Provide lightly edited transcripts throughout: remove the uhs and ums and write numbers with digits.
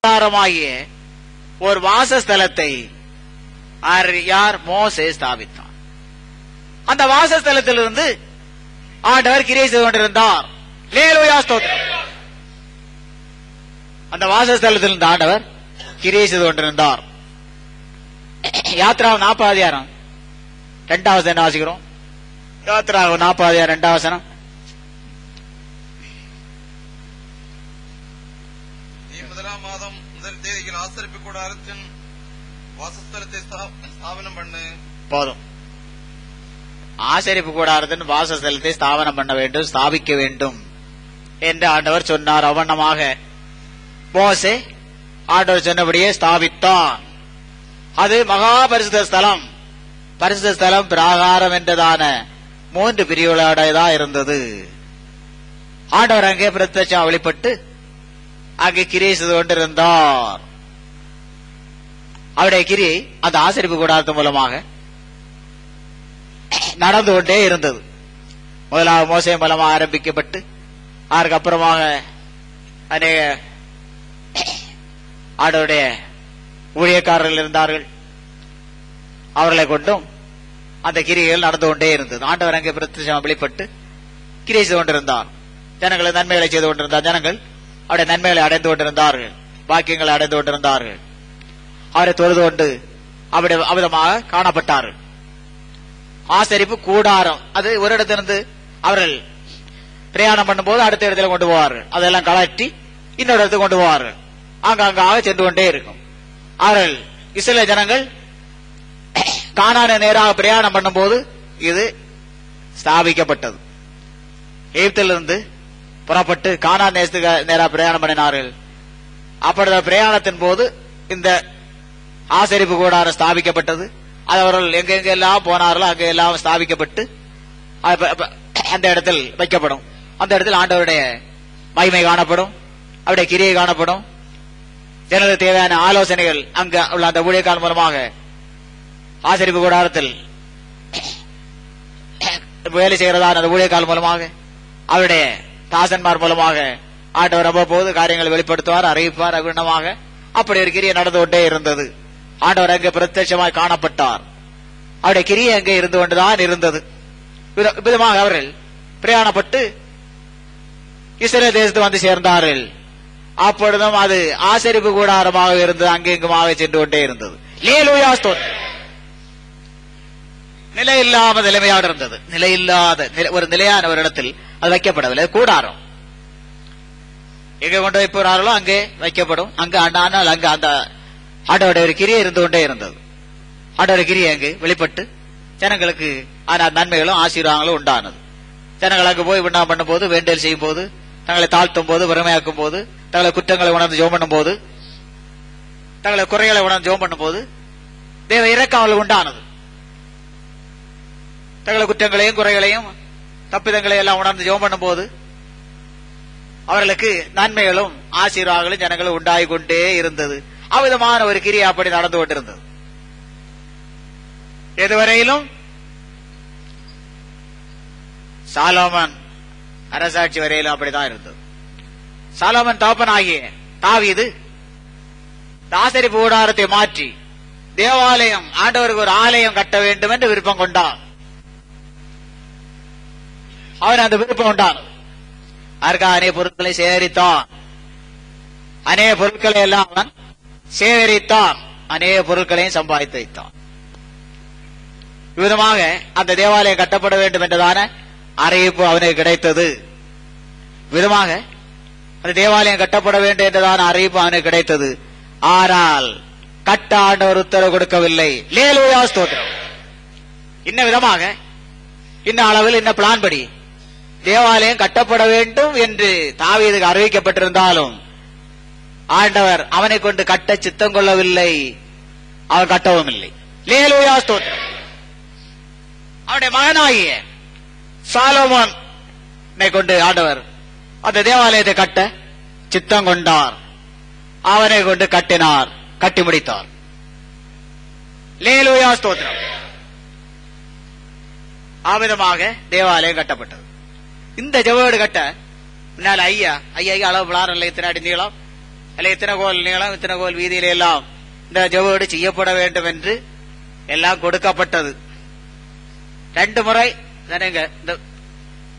கூடாரமாகிய ஒரு வாசஸ்தலத்தை யார்? மோசே ஸ்தாபித்தான். அந்த வாசஸ்தலத்திலிருந்து ஆண்டவர் கிரியை செய்து கொண்டிருந்தார். அல்லேலூயா, ஸ்தோத்திரம். அந்த வாசஸ்தலத்திலிருந்து ஆண்டவர் கிரியை செய்து கொண்டிருந்தார். யாத்ரா 40 2வது என்ன வாசிக்கிறோம்? யாத்ரா 40 2வது வசனம். முதலாம் மாதம் முதல் தேதியில் ஆசரிப்பு கூடாரத்தின் வாசஸ்தலத்தை ஸ்தாபனம் பண்ணு. போதும். ஆசரிப்பு கூடாரத்தின் வாசஸ்தலத்தை ஸ்தாபனம் பண்ண வேண்டும், ஸ்தாபிக்க வேண்டும் என்று ஆண்டவர் சொன்னார். அவண்ணமாக மோசே ஆண்டவர் சொன்னபடியே ஸ்தாபித்தான். அது மகா பரிசுத்த ஸ்தலம். பரிசுத்த ஸ்தலம், பிராகாரம் என்றதான 3 பிரிவுகளோடதான் இருந்தது. ஆண்டவர் அங்கே பிரத்யட்சம் வெளிப்பட்டு அங்கே கிரியை செய்து கொண்டிருந்தார். அவருடைய கிரியை அந்த ஆசரிப்பு கூடாரத்தின் மூலமாக நடந்து கொண்டே இருந்தது. முதலாவது மோசே மூலமாக ஆரம்பிக்கப்பட்டு அதுக்கப்புறமாக அநேக ஆண்டவருடைய ஊழியக்காரர்கள் இருந்தார்கள். அவர்களை கொண்டும் அந்த கிரியைகள் நடந்து கொண்டே இருந்தது. ஆண்டவர் அங்கே பிரத்யட்சமாக வெளிப்பட்டு கிரியை செய்து கொண்டிருந்தார். ஜனங்களை நன்மைகளை செய்து கொண்டிருந்தார். ஜனங்கள் அவருடைய நன்மைகளை அடைந்து கொண்டிருந்தார்கள், பாக்கியங்களை அடைந்து கொண்டிருந்தார்கள். அவரை தொழுது கொண்டு அவருடைய அவிதமாக காணப்பட்டார்கள். ஆசரிப்பு கூடாரம் அது ஒரு இடத்திலிருந்து அவர்கள் பிரயாணம் பண்ணும்போது அடுத்த இடத்துல கொண்டு போவார்கள். அதெல்லாம் கலட்டி இன்னொரு இடத்துக்கு கொண்டு போவார்கள். அங்காக சென்று கொண்டே இருக்கும். அவர்கள் இஸ்ரவேல் ஜனங்கள் கானானை நேராக பிரயாணம் பண்ணும்போது இது ஸ்தாபிக்கப்பட்டது. எகிப்திலிருந்து புறப்பட்டு கானான் தேசத்துக்கு நேராக பிரயாணம் பண்ணினார்கள். அப்படி பிரயாணத்தின் போது இந்த ஆசரிப்பு கூடாரம் ஸ்தாபிக்கப்பட்டது. அது அவர்கள் எங்கெங்கெல்லாம் போனார்களோ அங்கே எல்லாம் ஸ்தாபிக்கப்பட்டு அந்த இடத்தில் வைக்கப்படும். அந்த இடத்தில் ஆண்டவருடைய மகிமை காணப்படும், அவருடைய கிரியை காணப்படும். ஜனங்களுக்கு தேவையான ஆலோசனைகள் அங்க உள்ள அந்த ஊழியக்காரர் மூலமாக ஆசரிப்பு கூடாரத்தில் வேலை செய்கிறதான அந்த ஊழியக்காரர் மூலமாக அவருடைய தாசன்மார் மூலமாக ஆண்டவர் அவ்வப்போது காரியங்களை வெளிப்படுத்துவார், அறிவிப்பார். அகுணமாக அப்படி ஒரு கிரியை நடந்து கொண்டே இருந்தது. ஆண்டவர் அங்கே பிரத்யட்சமாய் காணப்பட்டார். அவருடைய கிரியை அங்கே இருந்து கொண்டுதான் இருந்தது. விதமாக அவர்கள் பிரயாணப்பட்டு இஸ்ரவேல் தேசத்து வந்து சேர்ந்தார்கள். அப்பொழுதும் அது ஆசரிப்பு கூடாரமாக இருந்தது, அங்கெங்குமாக சென்று கொண்டே இருந்தது. அல்லேலூயா, ஸ்தோத்திரம். நிலை இல்லாம நிலைமையோடு இருந்தது. நிலையில்லாத ஒரு நிலையான ஒரு இடத்தில் அது வைக்கப்படவில்லை. கூடாரம் எங்க கொண்டு போய் போறார்களோ அங்கே வைக்கப்படும். அங்கு ஆனால் அங்கு அந்த ஆண்டவருடைய ஒரு கிரியை இருந்து கொண்டே இருந்தது. ஆண்டவருடைய கிரியை அங்கு வெளிப்பட்டு ஜனங்களுக்கு நன்மைகளும் ஆசீர்வாதங்களும் உண்டானது. ஜனங்கள் அங்கு போய் விண்ணப்பம் பண்ணும் போது, வேண்டல் செய்யும் போது, தங்களை தாழ்த்தும் போது, வறுமையாக்கும் போது, தங்களை குற்றங்களை உணர்ந்து ஜெபம் பண்ணும் போது, தங்களை குறைகளை உணர்ந்து ஜெபம் பண்ணும் போது தேவ இரக்கம் அவர்களுக்கு உண்டானது. தங்களை குற்றங்களையும் குறைகளையும் தப்பிதங்களையும் எல்லாம் உணர்ந்து ஜெபம் பண்ணும் போது அவர்களுக்கு நன்மைகளும் ஆசீர்வாதங்களும் ஜனங்களும் உண்டாகி கொண்டே இருந்தது. அவ்விதமான ஒரு கிரியை அப்படி நடந்து கொண்டிருந்தது. எதுவரையிலும் சாலோமன் அரசாட்சி வரையிலும் அப்படித்தான் இருந்தது. சாலோமன் தகப்பனாகிய தாவீது ஆசரிப்பு கூடாரத்தை மாற்றி தேவாலயம், ஆண்டவருக்கு ஒரு ஆலயம் கட்ட வேண்டும் என்று விருப்பம் கொண்டான். அவன் அந்த விருப்பம் உண்டானது. அதற்காக அநேக பொருட்களை சேகரித்தான். அநேக பொருட்களை எல்லாம் அவன் சேகரித்தான். அநேக பொருட்களையும் சம்பாதித்து வைத்தான். விதமாக அந்த தேவாலயம் கட்டப்பட வேண்டும் என்றதான அறிவிப்பு அவனுக்கு கிடைத்தது. விதமாக அந்த தேவாலயம் கட்டப்பட வேண்டும் என்றதான அறிவிப்பு அவனுக்கு கிடைத்தது. ஆனால் கட்ட ஆண்டவர் உத்தரவு கொடுக்கவில்லை. அல்லேலூயா, ஸ்தோத்திரம். இன்ன விதமாக இன்ன அளவில் இன்ன பிளான் படி தேவாலயம் கட்டப்பட வேண்டும் என்று தாவீதுக்கு அறிவிக்கப்பட்டிருந்தாலும் ஆண்டவர் அவனை கொண்டு கட்ட சித்தம் கொள்ளவில்லை. அவன் கட்டவும் இல்லை. அல்லேலூயா, ஸ்தோத்திரம். அவனுடைய மகனாகிய சாலோமோனை கொண்டு ஆண்டவர் அந்த தேவாலயத்தை கட்ட சித்தம் கொண்டார். அவனை கொண்டு கட்டினார், கட்டி முடித்தார். அல்லேலூயா, ஸ்தோத்திரம். ஆவிதமாக தேவாலயம் கட்டப்பட்டது. இந்த ஜெப வீடு கட்ட முன்னால ஐயா அளவு விளாரம் இல்லை, இத்தனை அடி நீளம், அல்ல இத்தனை கோல் நீளம் இத்தனை கோல் வீதியில எல்லாம் இந்த ஜெபவீடு செய்யப்பட வேண்டும் என்று எல்லாம் கொடுக்கப்பட்டது. 2 முறை இந்த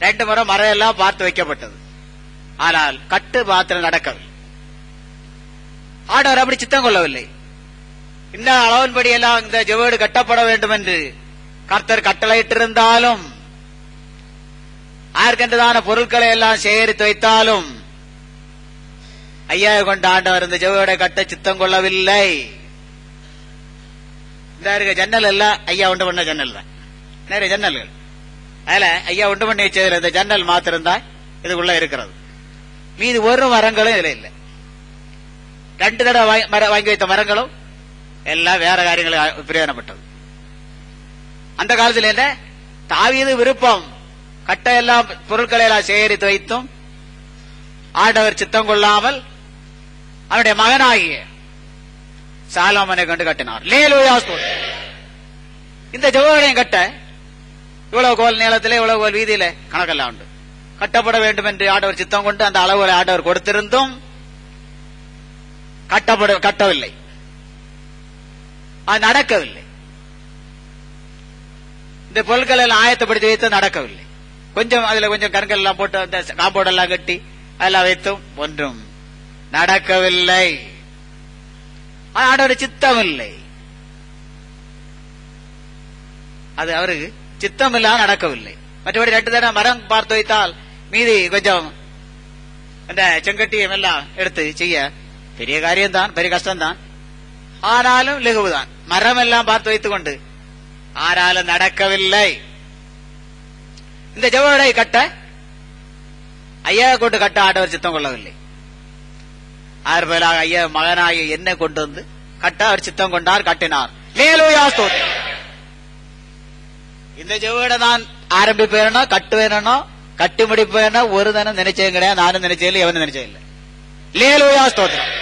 2 முறை மறையெல்லாம் பார்த்து வைக்கப்பட்டது. ஆனால் கட்டு மாத்திரம் நடக்கவில்லை. ஆண்டவர் அப்படி சித்தம் கொள்ளவில்லை. இந்த அளவின்படி எல்லாம் இந்த ஜெபவீடு கட்டப்பட வேண்டும் என்று கர்த்தர் கட்டளையிட்டிருந்தாலும் ஆர்கென்றதான பொருட்களை எல்லாம் சேகரித்து வைத்தாலும் ஐயா கொண்ட ஆண்டவர் இந்த ஜெபவீடை கட்ட சித்தம் கொள்ளவில்லை. இந்த இருக்க ஜன்னல் எல்லாம் ஐயா உண்டு பண்ண ஜன்னல் தான், நிறைய ஜன்னல்கள். அதுல ஐயா உண்டு பண்ணி வச்சதுல இந்த ஜன்னல் மாத்திரம் தான் இதுக்குள்ள இருக்கிறது. மீது ஒரு மரங்களும் இதுல இல்லை. 2 தடவை வாங்கி வைத்த மரங்களும் எல்லாம் வேற காரியங்களுக்கு பிரயோஜனப்பட்டது. அந்த காலத்தில் என்ன தாவீது விருப்பம் கட்ட எல்லாம் பொருட்களை எல்லாம் சேகரித்து வைத்தும் ஆண்டவர் சித்தம் கொள்ளாமல் அவனுடைய மகனாகிய சாலோமோனை கொண்டு கட்டினார். அல்லேலூயா ஸ்தோத்திரம். இந்த ஜெபவீடையும் கட்ட இவ்வளவு கோல் நீளத்திலே இவ்வளவு கோல் வீதியில கணக்கெல்லாம் உண்டு. கட்டப்பட வேண்டும் என்று ஆண்டவர் சித்தம் கொண்டு அந்த அளவுகளை ஆண்டவர் கொடுத்திருந்தும் கட்டவில்லை, அது நடக்கவில்லை. இந்த பொருட்கள் எல்லாம் ஆயத்தப்படுத்தி வைத்து நடக்கவில்லை. கொஞ்சம் அதுல கொஞ்சம் கற்கள் எல்லாம் போட்டு அந்த காம்பவுண்ட் எல்லாம் கட்டி அதெல்லாம் வைத்தும் ஒன்றும் நடக்கவில்லை. ஆண்டவர் சித்தம் இல்லை, அது அவருக்கு சித்தம் இல்லாம நடக்கவில்லை. மற்றபடி 2 தடவை மரம் பார்த்து வைத்தால் மீதி கொஞ்சம் இந்த செங்கட்டியம் எல்லாம் எடுத்து செய்ய பெரிய காரியம்தான், பெரிய கஷ்டம்தான். ஆனாலும் லகுவுதான். மரம் எல்லாம் பார்த்து வைத்துக் கொண்டு ஆனாலும் நடக்கவில்லை. இந்த ஜெபவீடை கட்ட ஐயா கொண்டு கட்ட ஆண்டவர் சித்தம் கொள்ளவில்லை. ஆறுபேராக ஐயா மகனாகிய என்ன கொண்டு வந்து கட்ட அவர் சித்தம் கொண்டார், கட்டினார். அல்லேலூயா ஸ்தோத்திரம். இந்த ஜெபவீடை நான் ஆரம்பிப்பேனோ கட்டுவேனோ கட்டி முடிப்பேனோ ஒரு தினம் நினைச்சேன் கிடையாது. நானும் நினைச்சதில்லை, எவனும் நினைச்சதில்லை. அல்லேலூயா ஸ்தோத்திரம்.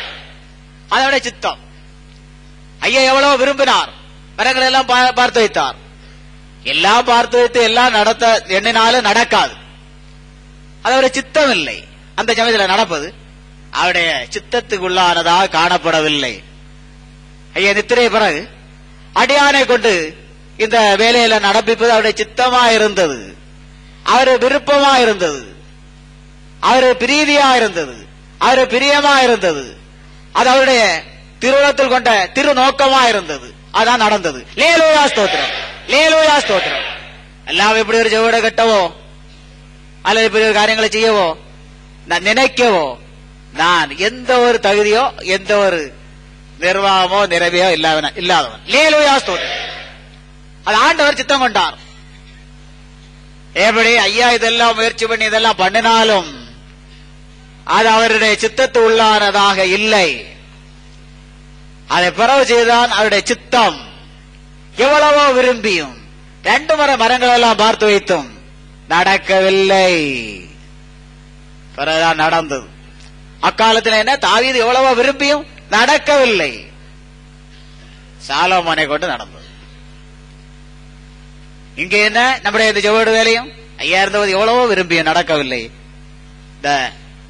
அதோட சித்தம் ஐயா எவ்வளவு விரும்பினார். மரங்கள் எல்லாம் பார்த்து வைத்தார். எல்லாம் பார்த்து வைத்து எல்லாம் நடத்த எண்ணினாலும் நடக்காது. அது அவருடைய சித்தம் இல்லை. அந்த சமயத்தில் நடப்பது அவருடைய சித்தத்துக்குள்ளானதாக காணப்படவில்லை. ஐயா நித்திரை பிறகு அடியானை கொண்டு இந்த வேலையில நடப்பிப்பது அவருடைய சித்தமா இருந்தது, அவரு விருப்பமா இருந்தது, அவரு பிரீதியா இருந்தது, அவரு பிரியமா இருந்தது. அது அவருடைய திருவுளத்தில் கொண்ட திருநோக்கமா இருந்தது. அதான் நடந்தது. அல்லேலூயா ஸ்தோத்திரம், அல்லேலூயா ஸ்தோத்திரம். எல்லாம் இப்படி ஒரு ஜெபவீடை கட்டவோ அல்லது இப்படி ஒரு காரியங்களை செய்யவோ நான் நினைக்கவோ நான் எந்த ஒரு தகுதியோ எந்த ஒரு நிர்வாகமோ நிறைவையோ இல்லாதவன். அல்லேலூயா ஸ்தோத்திரம். அது ஆண்டவர் சித்தம் கொண்டார். எப்படி ஐயா இதெல்லாம் முயற்சி பண்ணி இதெல்லாம் பண்ணினாலும் அது அவருடைய சித்தத்து உள்ளானதாக இல்லை. அதை பிறகு செய்தான் அவருடைய சித்தம். எவ்வளவோ விரும்பியும் 2 முறை மரங்கள் எல்லாம் பார்த்து வைத்தும் நடக்கவில்லை. பிறகுதான் நடந்தது. அக்காலத்தில் என்ன தாவீது எவ்வளவோ விரும்பியும் நடக்கவில்லை. சாலோமோனை கொண்டு நடந்தது. இங்க என்ன நம்முடைய இந்த ஜெபவீடு வேலையும் ஐயா இருந்தது எவ்வளவோ விரும்பியும் நடக்கவில்லை. இந்த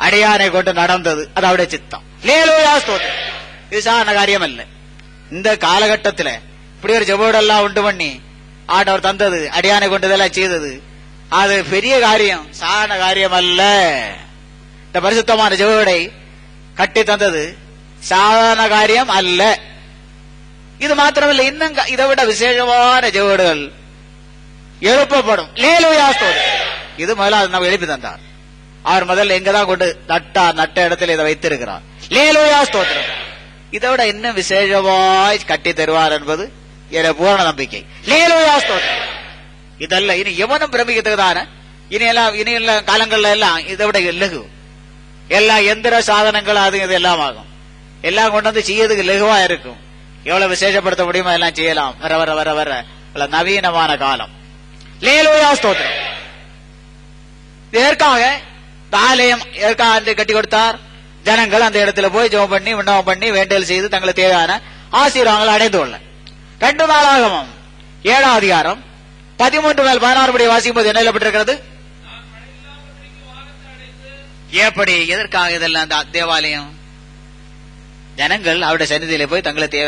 அடியானை கொண்டு நடந்தது. அது அவருடைய சித்தம். அல்லேலூயா ஸ்தோத்திரம். இது சாதாரண காரியம் அல்ல. இந்த காலகட்டத்தில் இப்படி ஒரு ஜெபவீடெல்லாம் உண்டு பண்ணி ஆண்டவர் தந்தது, அடியானை கொண்டு இதெல்லாம் செய்தது, அது பெரிய காரியம், சாதாரண காரியம் அல்ல. இந்த பரிசுத்தமான ஜெபவீடை கட்டி தந்தது சாதாரண காரியம் அல்ல. இது மாத்திரமல்ல, இன்னும் இதை விட விசேஷமான ஜெபவீடுகள் எழுப்பப்படும். அல்லேலூயா ஸ்தோத்திரம். இது முதல்ல நம்ம எழுப்பி தந்தார். அவர் முதல்ல எங்கதான் கொண்டு நட்ட இடத்துல இதை வைத்திருக்கிறார். அல்லேலூயா ஸ்தோத்திரம். இதை விட இன்னும் விசேஷமாய் கட்டி தருவார் என்பது என பூரண நம்பிக்கை. அல்லேலூயா ஸ்தோத்திரம். இதல்ல இனி எவனும் பிரமிக்கத்தக்கதான இனி காலங்கள்ல எல்லாம் இதை விட லகு எல்லாம் எந்திர சாதனங்கள் அது இது எல்லாம் ஆகும். எல்லாம் கொண்டு வந்து செய்யறதுக்கு லகுவா இருக்கும். எவ்வளவு விசேஷப்படுத்த முடியுமோ எல்லாம் செய்யலாம். வர வர வர வர நவீனமான காலம். அல்லேலூயா ஸ்தோத்திரம். இதற்காக ஆலயம் எதற்காக கட்டி கொடுத்தார்? ஜனங்கள் அந்த இடத்துல போய் ஜெபம் பண்ணி விண்ணப்பம் பண்ணி வேண்டல் செய்து தங்களுக்கு தேவையான ஆசீர்வாதங்களை அடைந்து கொள்ள. 2 நாளாகமம் 7ஆம் அதிகாரம் 13-16 படி வாசிக்கும்போது என்ன எழுதப்பட்டிருக்கிறது? எப்படி எதற்காக இதெல்லாம் அந்த தேவாலயம் ஜனங்கள் அவருடைய சந்நிதியில போய் தங்களை தேவை